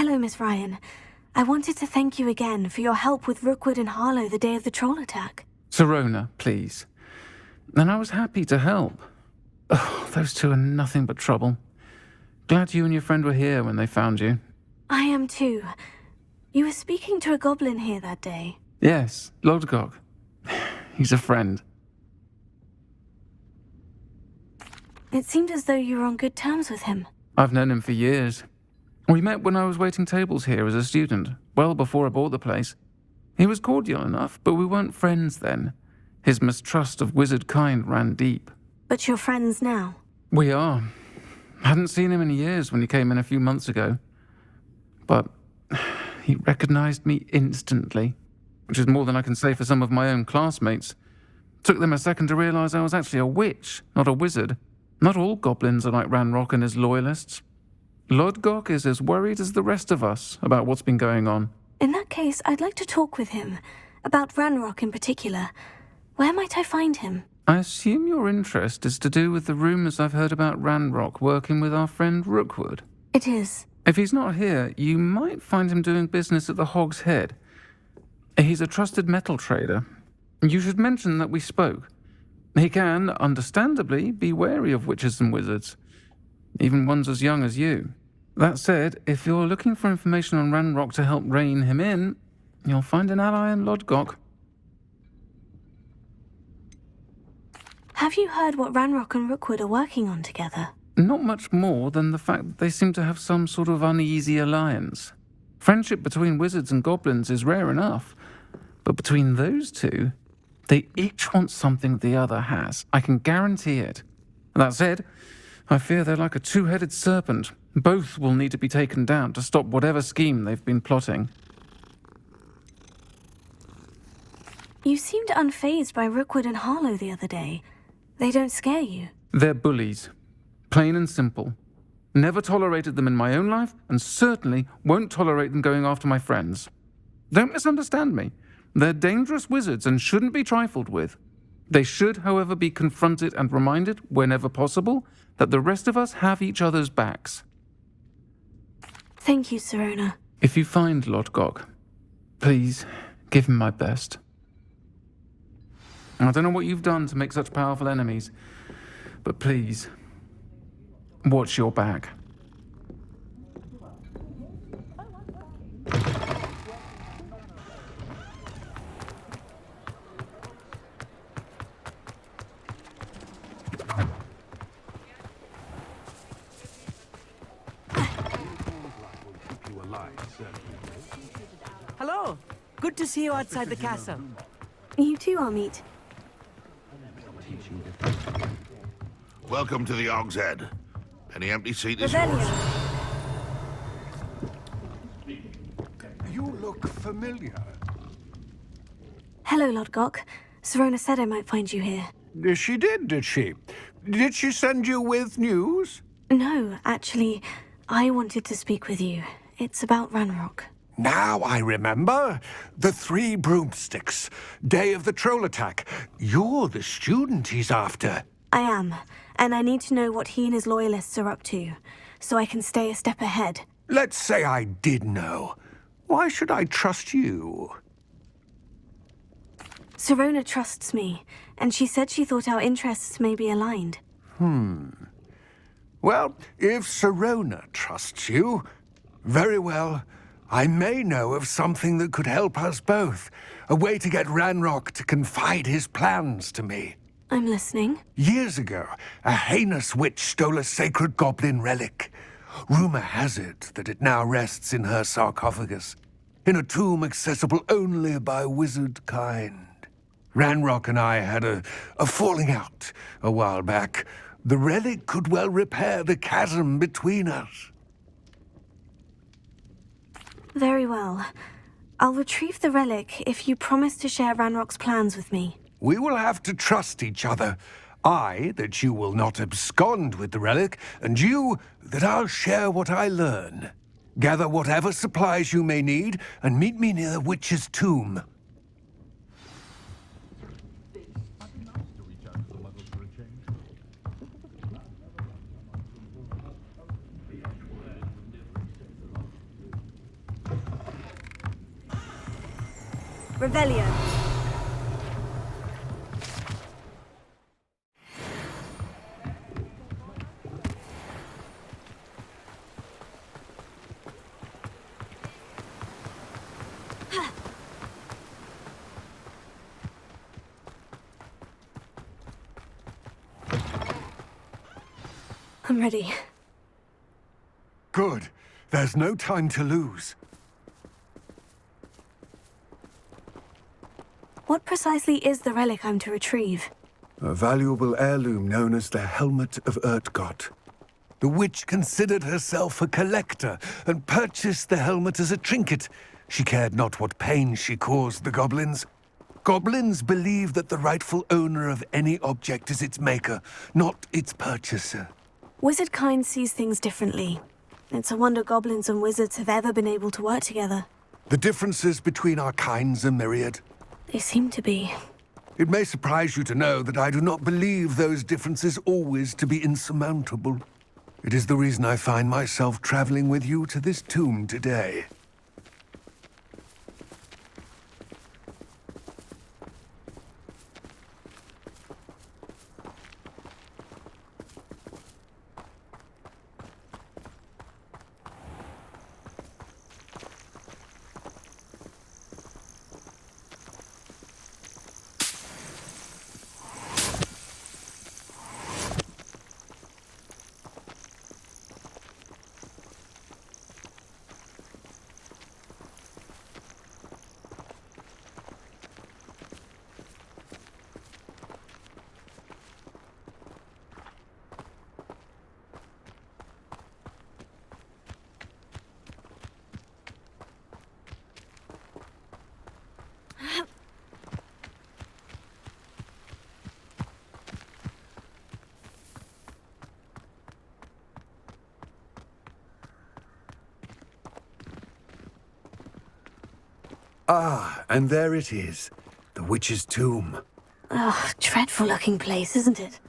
Hello, Miss Ryan. I wanted to thank you again for your help with Rookwood and Harlow the day of the troll attack. Sirona, please. And I was happy to help. Oh, those two are nothing but trouble. Glad you and your friend were here when they found you. I am too. You were speaking to a goblin here that day. Yes, Urtkot. He's a friend. It seemed as though you were on good terms with him. I've known him for years. We met when I was waiting tables here as a student, well before I bought the place. He was cordial enough, but we weren't friends then. His mistrust of wizard kind ran deep. But you're friends now? We are. Hadn't seen him in years when he came in a few months ago. But he recognized me instantly, which is more than I can say for some of my own classmates. Took them a second to realize I was actually a witch, not a wizard. Not all goblins are like Ranrock and his loyalists. Urtkot is as worried as the rest of us about what's been going on. In that case, I'd like to talk with him. About Ranrock in particular. Where might I find him? I assume your interest is to do with the rumors I've heard about Ranrock working with our friend Rookwood. It is. If he's not here, you might find him doing business at the Hog's Head. He's a trusted metal trader. You should mention that we spoke. He can, understandably, be wary of witches and wizards, even ones as young as you. That said, if you're looking for information on Ranrock to help rein him in, you'll find an ally in Urtkot. Have you heard what Ranrock and Rookwood are working on together? Not much more than the fact that they seem to have some sort of uneasy alliance. Friendship between wizards and goblins is rare enough, but between those two, they each want something the other has. I can guarantee it. That said, I fear they're like a two-headed serpent. Both will need to be taken down to stop whatever scheme they've been plotting. You seemed unfazed by Rookwood and Harlow the other day. They don't scare you. They're bullies. Plain and simple. Never tolerated them in my own life, and certainly won't tolerate them going after my friends. Don't misunderstand me. They're dangerous wizards and shouldn't be trifled with. They should, however, be confronted and reminded, whenever possible, that the rest of us have each other's backs. Thank you, Sirona. If you find Urtkot, please give him my best. I don't know what you've done to make such powerful enemies, but please, watch your back. Hello. Good to see you outside the castle. You too, Amit. Welcome to the Hog's Head. Any empty seat is Rebellion. yours. You look familiar. Hello, Urtkot. Sirona said I might find you here. She did, did she? Did she send you with news? No, actually, I wanted to speak with you. It's about Ranrock. Now I remember. The 3 broomsticks. Day of the troll attack. You're the student he's after. I am, and I need to know what he and his loyalists are up to, so I can stay a step ahead. Let's say I did know. Why should I trust you? Sirona trusts me, and she said she thought our interests may be aligned. Well, if Sirona trusts you, very well. I may know of something that could help us both. A way to get Ranrock to confide his plans to me. I'm listening. Years ago, a heinous witch stole a sacred goblin relic. Rumor has it that it now rests in her sarcophagus, in a tomb accessible only by wizard kind. Ranrock and I had a falling out a while back. The relic could well repair the chasm between us. Very well. I'll retrieve the relic if you promise to share Ranrock's plans with me. We will have to trust each other. I, that you will not abscond with the relic, and you, that I'll share what I learn. Gather whatever supplies you may need, and meet me near the witch's tomb. Revelio. I'm ready. Good. There's no time to lose. What precisely is the relic I'm to retrieve? A valuable heirloom known as the Helmet of Urtkot. The witch considered herself a collector and purchased the helmet as a trinket. She cared not what pain she caused the goblins. Goblins believe that the rightful owner of any object is its maker, not its purchaser. Wizard kind sees things differently. It's a wonder goblins and wizards have ever been able to work together. The differences between our kinds are myriad. They seem to be. It may surprise you to know that I do not believe those differences always to be insurmountable. It is the reason I find myself traveling with you to this tomb today. Ah, and there it is. The witch's tomb. Ugh, dreadful looking place, isn't it?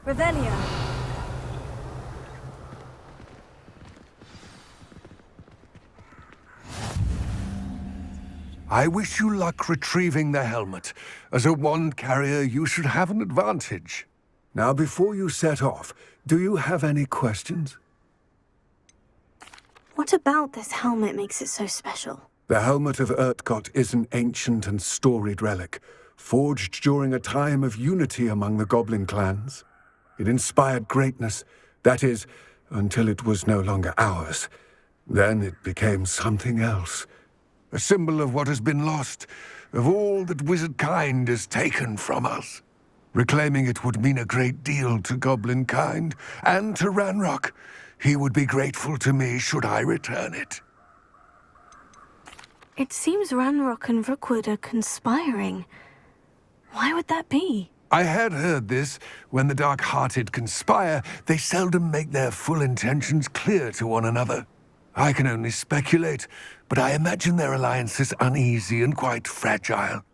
Revelio. I wish you luck retrieving the helmet. As a wand carrier, you should have an advantage. Now, before you set off, do you have any questions? What about this helmet makes it so special? The Helmet of Urtkot is an ancient and storied relic, forged during a time of unity among the goblin clans. It inspired greatness, that is, until it was no longer ours. Then it became something else. A symbol of what has been lost, of all that wizard kind has taken from us. Reclaiming it would mean a great deal to goblin kind, and to Ranrock. He would be grateful to me should I return it. It seems Ranrock and Rookwood are conspiring. Why would that be? I had heard this. When the dark-hearted conspire, they seldom make their full intentions clear to one another. I can only speculate, but I imagine their alliance is uneasy and quite fragile.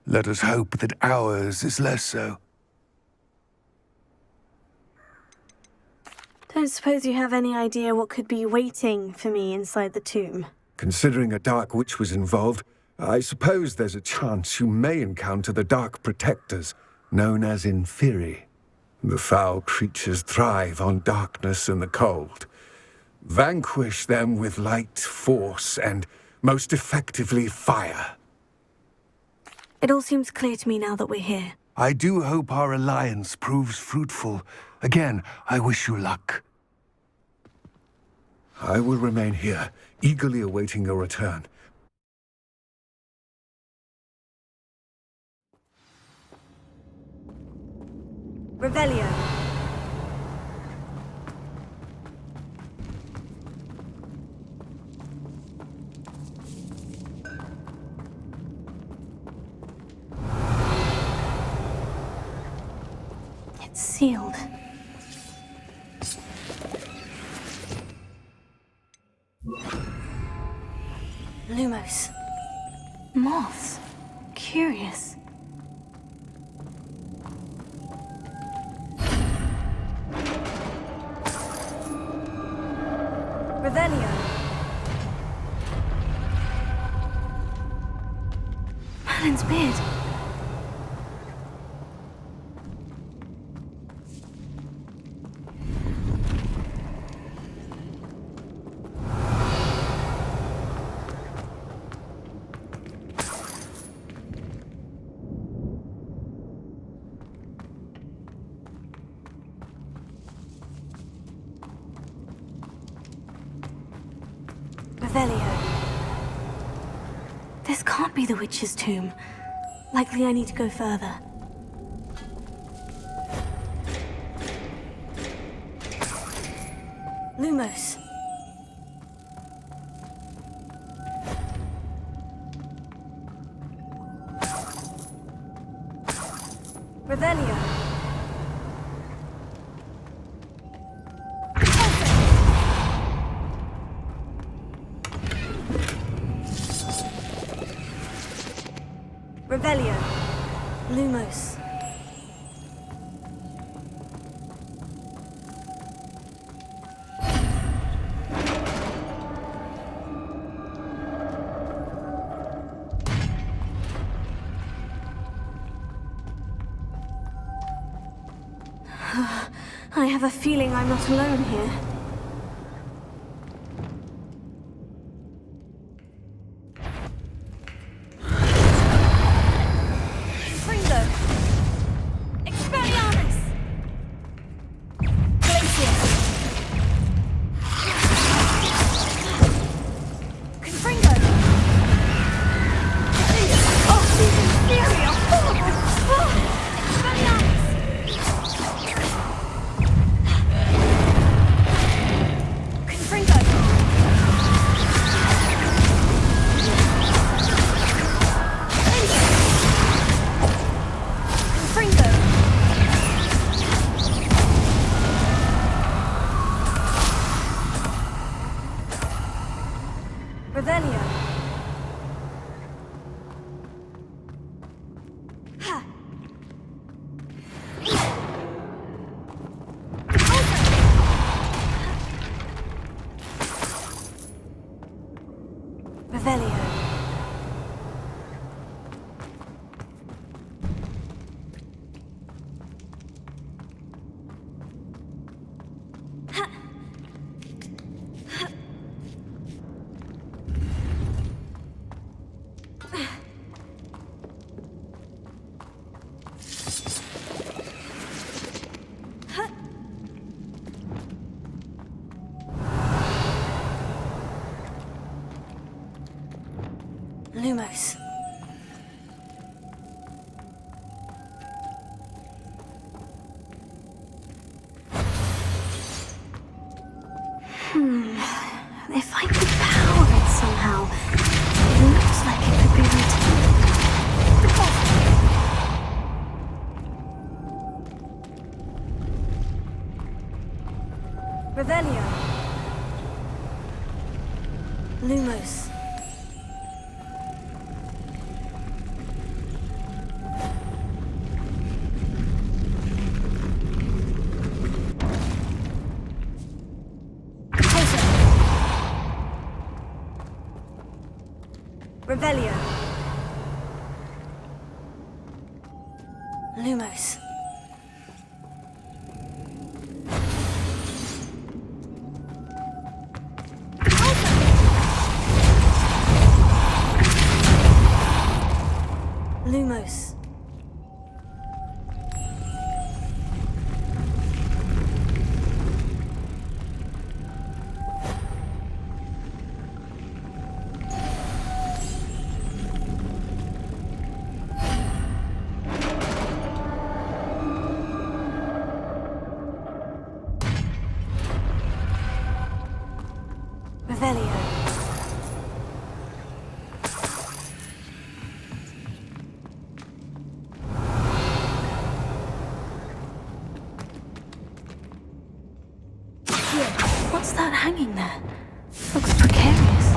Let us hope that ours is less so. Don't suppose you have any idea what could be waiting for me inside the tomb? Considering a dark witch was involved, I suppose there's a chance you may encounter the Dark Protectors, known as Inferi. The foul creatures thrive on darkness and the cold. Vanquish them with light, force, and, most effectively, fire. It all seems clear to me now that we're here. I do hope our alliance proves fruitful. Again, I wish you luck. I will remain here, eagerly awaiting your return. Revelio. It's sealed. Lumos. Moths. Curious. Merlin's beard. Revelio. This can't be the witch's tomb. Likely I need to go further. Lumos. Revelio. Revelio. Lumos. I have a feeling I'm not alone here. Revelio. Ha. Revelio. Lumos. If I could power it somehow, it looks like it could be returned. Revelio. Lumos. Revelio. Lumos. Lumos. Revelio. Here, what's that hanging there? Looks precarious.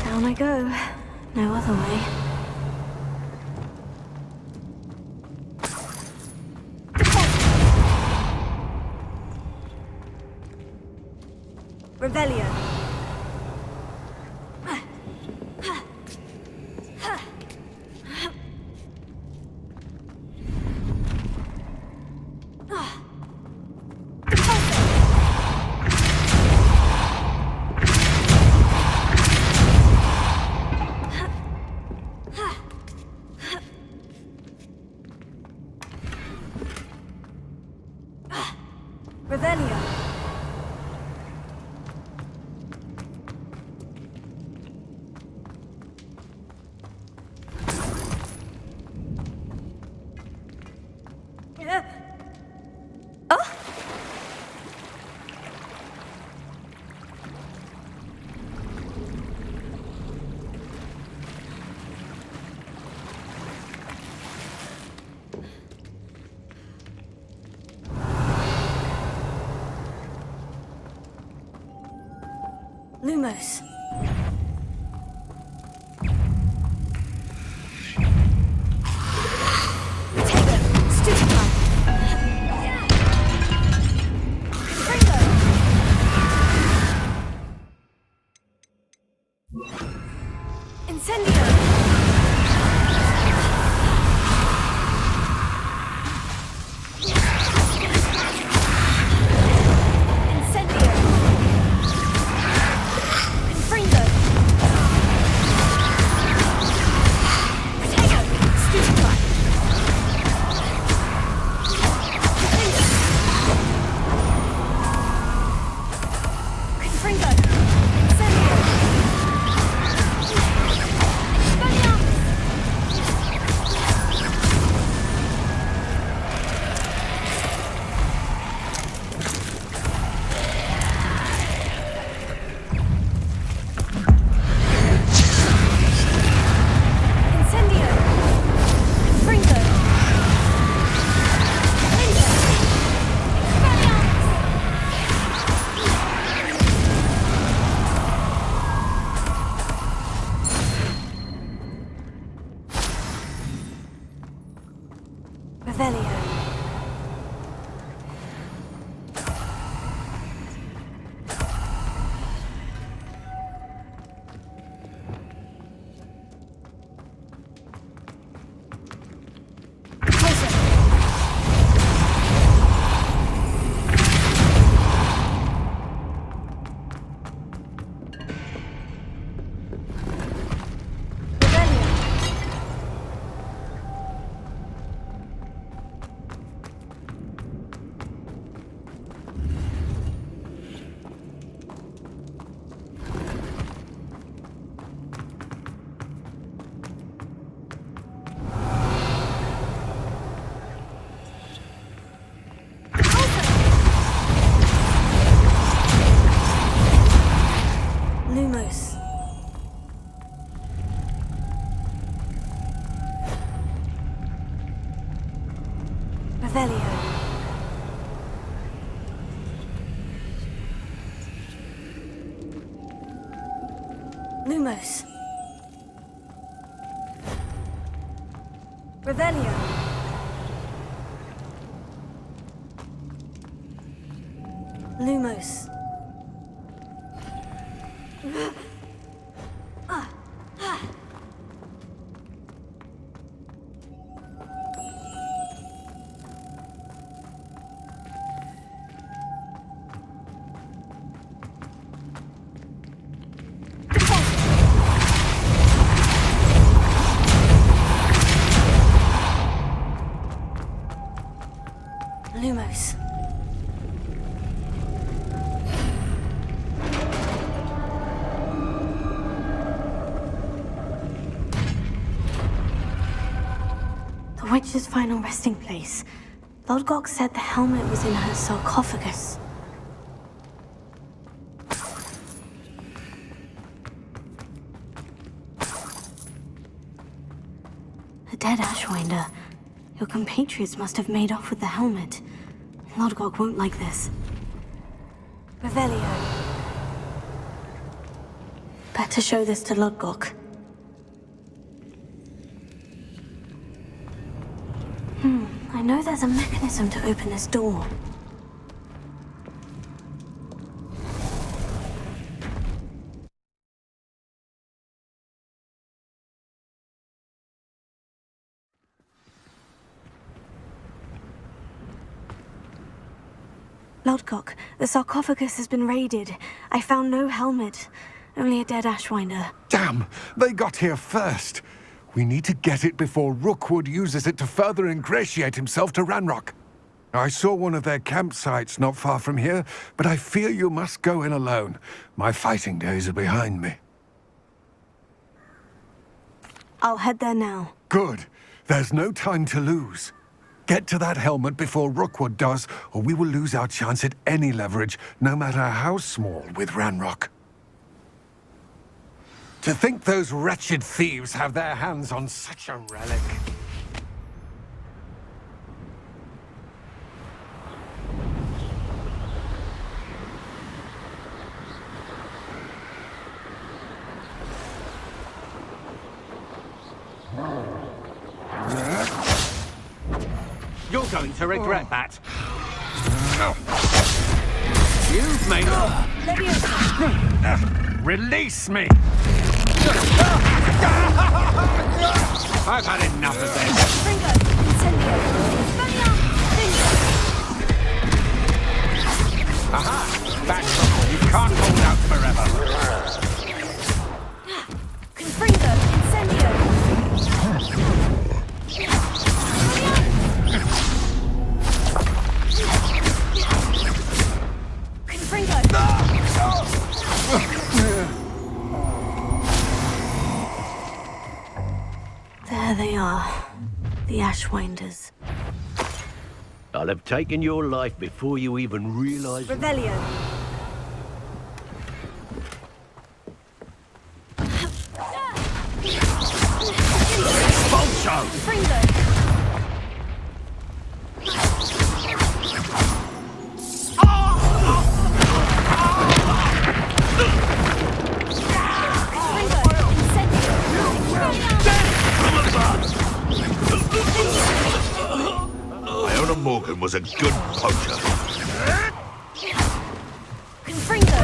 Down I go. No other way. Revelio. Lumos. Lumos. Revelio. Lumos. Revelio. Lumos. Lumos. The witch's final resting place. Urtkot said the helmet was in her sarcophagus. A dead Ashwinder. Your compatriots must have made off with the helmet. Urtkot won't like this. Revelio. Better show this to Urtkot. I know there's a mechanism to open this door. Urtkot, the sarcophagus has been raided. I found no helmet, only a dead Ashwinder. Damn! They got here first. We need to get it before Rookwood uses it to further ingratiate himself to Ranrock. I saw one of their campsites not far from here, but I fear you must go in alone. My fighting days are behind me. I'll head there now. Good. There's no time to lose. Get to that helmet before Rookwood does, or we will lose our chance at any leverage, no matter how small, with Ranrock. To think those wretched thieves have their hands on such a relic. going to regret that. You've made it. Release me! I've had enough of this. Ringo, incendio. Aha! That's all. You can't hold out forever. Confringo, incendio. Confringo. There they are, the Ashwinders. I'll have taken your life before you even realize. Revelio. Bolso! Fringo. Iona Morgan was a good poacher. Confringo.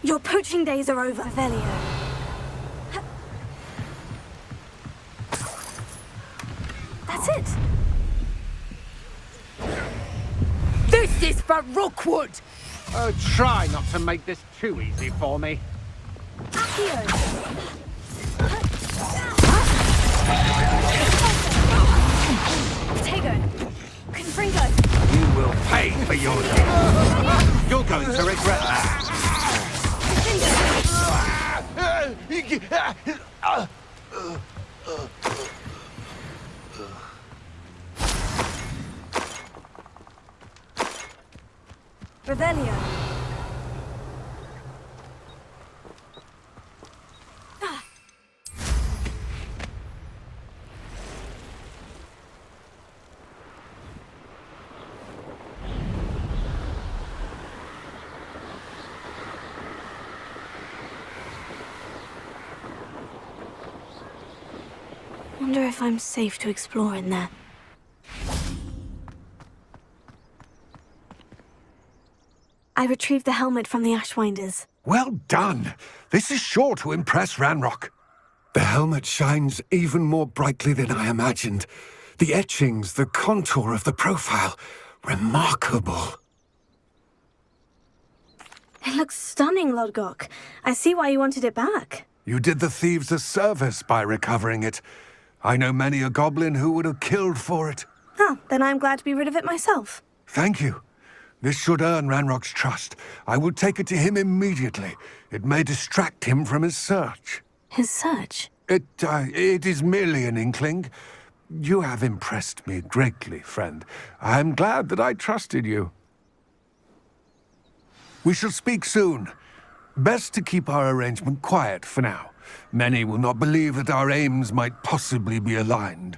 Your poaching days are over, Velio. That's it. This is for Rookwood! Oh, try not to make this too easy for me. Accio. Tego. Confringo. You will pay for your deed. You're going to regret that. Revelio. Wonder if I'm safe to explore in there. I retrieved the helmet from the Ashwinders. Well done. This is sure to impress Ranrock. The helmet shines even more brightly than I imagined. The etchings, the contour of the profile. Remarkable. It looks stunning, Lodgok. I see why you wanted it back. You did the thieves a service by recovering it. I know many a goblin who would have killed for it. Ah, then I'm glad to be rid of it myself. Thank you. This should earn Ranrock's trust. I will take it to him immediately. It may distract him from his search. His search? It is merely an inkling. You have impressed me greatly, friend. I am glad that I trusted you. We shall speak soon. Best to keep our arrangement quiet for now. Many will not believe that our aims might possibly be aligned.